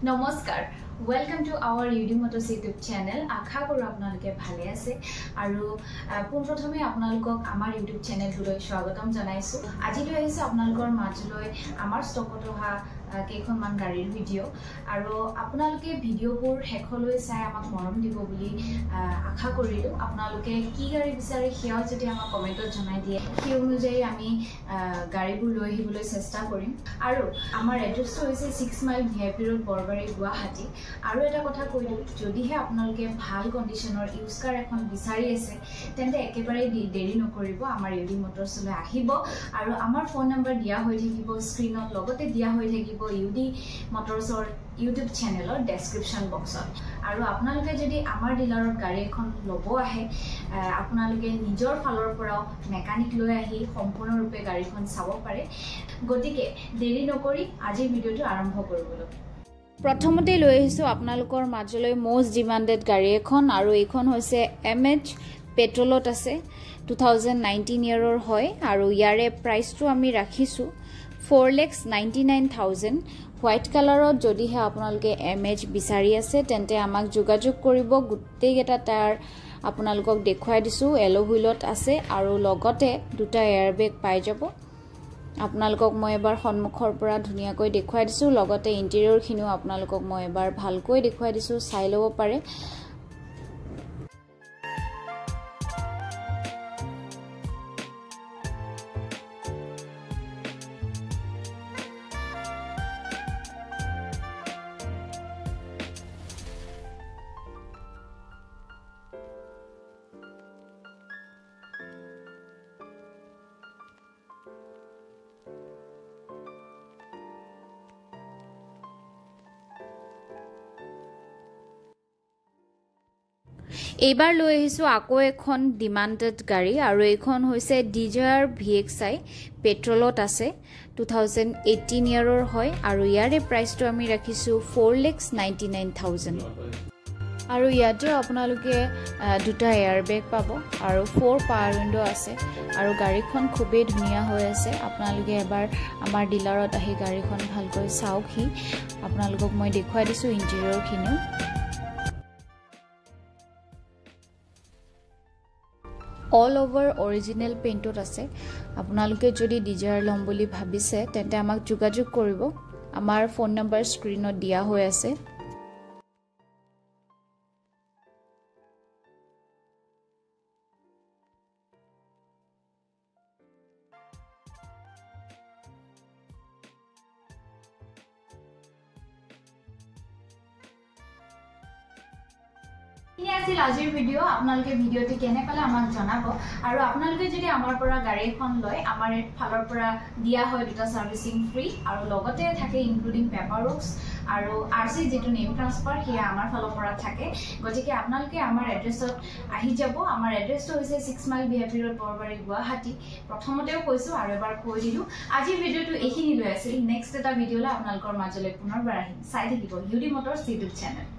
নমস্কাৰ welcome to our UD motors YouTube channel আশা কৰো আপোনালোকে ভালে আছে আৰু পোনপ্ৰথমে আপোনালোকক আমাৰ ইউটিউব চেনেলটোলৈ স্বাগতম জনাইছো আজি লৈ আহিছো আপোনালোকৰ মাজলৈ আমাৰ ষ্টকত অহা কেইখনমান গাড়ীৰ ভিডিঅ' আৰু আপোনালোকে ভিডিঅ'বোৰ শেষলৈ চাই আমাক মৰম দিব বুলি আশা কৰিলো আপোনালোকে কি গাড়ী বিচাৰে সেয়া যদি আমাক কমেণ্টত জনাই দিয়ে সেই অনুযায়ী আমি গাড়ীবোৰ লৈ আহিবলৈ চেষ্টা কৰিম আৰু আমাৰ এড্ৰেছটো হৈছে 6 mile VIP road Borbari Guwahati আৰু এটা কথা কৈ দিওঁ যদিহে আপোনালোকে ভাল কণ্ডিশ্যনৰ ইউজ কাৰ এখন বিচাৰি আছে তেন্তে একেবাৰে দেৰি নকৰিব আমাৰ ইউডি মটৰ্ছলৈ আহিব আৰু আমাৰ ফোন নম্বৰ দিয়া হৈ থাকিব স্ক্ৰীনত লগতে দিয়া হৈ থাকিব ইউডি মটৰ্ছৰ ইউটিউব চেনেলৰ ডেছক্ৰিপশ্যন বক্সত আৰু আপোনালোকে যদি আমাৰ ডিলাৰত গাড়ী এখন ল'ব আহে আপোনালোকে নিজৰ ফালৰ পৰাও মেকানিক লৈ আহি সম্পূৰ্ণৰূপে গাড়ীখন চাব পাৰে গতিকে দেৰি নকৰি আজিৰ ভিডিঅ'টো আৰম্ভ কৰিবলৈ প্ৰথমতে লৈ আহিছো আপোনালোকৰ মাজলৈ মোষ্ট ডিমান্ডেড গাড়ী এখন আৰু এইখন হৈছে MH পেট্ৰলত আছে 2019 ইয়াৰৰ হয় আৰু ইয়াৰে প্ৰাইচটো আমি ৰাখিছো 4,99,000 হোয়াইট কালাৰত যদিহে আপোনালোকে MH বিচাৰি আছে তেন্তে আমাক যোগাযোগ কৰিব গুটেইটা টায়াৰ আপোনালোকক দেখুৱাই দিছো এলো হুইলত আছে আৰু লগতে দুটা এয়াৰবেগ পাই যাব আপোনালোকক মই এবাৰ সন্মুখৰ পৰা ধুনিয়াকৈ দেখুৱাই দিছো লগতে ইন্টেৰিয়ৰ খিনিও আপোনালোকক মই এবাৰ ভালকৈ দেখুৱাই দিছো চাই ল'ব পাৰে এইবাৰ লৈ আহিছো আকৌ এখন ডিমান্ডেড গাড়ী আৰু এইখন হৈছে ডিজায়াৰ VXI পেট্ৰলত আছে 2018 ইয়াৰৰ হয় আৰু ইয়াৰে প্ৰাইচটো আমি ৰাখিছো 4,99,000 আৰু ইয়াতে আপোনালোকে দুটা এয়াৰবেগ পাব আৰু 4 পাৱাৰ উইন্ডো আছে আৰু গাড়ীখন খুবেই ধুনীয়া হৈ আছে আপোনালোকে এবাৰ আমাৰ ডিলাৰত আহি গাড়ীখন ভালকৈ চাওকহি আপোনালোকক মই দেখুৱাই দিছো ইন্টেৰিয়ৰ খিনিও all over original paintot আছে আপোনালোকে যদি ডিজায়াৰ লম বুলি ভাবিছে তেন্তে আমাক যোগাযোগ কৰিব আমাৰ ফোন নম্বৰ স্ক্ৰীনত দিয়া হৈ আছে আছিল আজিৰ ভিডিঅ আপোনালোকে ভিডিঅটি কেনে পালে আমাক জনাব আৰু আপোনালোকে যদি আমাৰ পৰা গাড়ী এখন লয় আমাৰ ফালৰ পৰা দিয়া হয় দুটা সাৰ্ভিসিং ফ্ৰী আৰু লগতে থাকে ইনক্লুডিং পেপাৰ ওয়াৰ্কস আৰু RC যেটো নেম ট্ৰান্সফাৰ হিয়া আমাৰ ফালৰ পৰা থাকে গতিকে আপোনালোকে আমাৰ এড্ৰেছত আহি যাব আমাৰ এড্ৰেছটো হৈছে 6 mile VIP road Borbari Guwahati প্ৰথমতেও কৈছো আৰু এবাৰ কৈ দিলো আজিৰ ভিডিঅটো এইখিনি লৈ আছিল নেক্সট এটা ভিডিঅলৈ আপোনালোকৰ মাজলৈ পুনৰবাৰ আহিম চাই থাকিব ইউডি মটৰ্ছ ইউটিউব চেনেল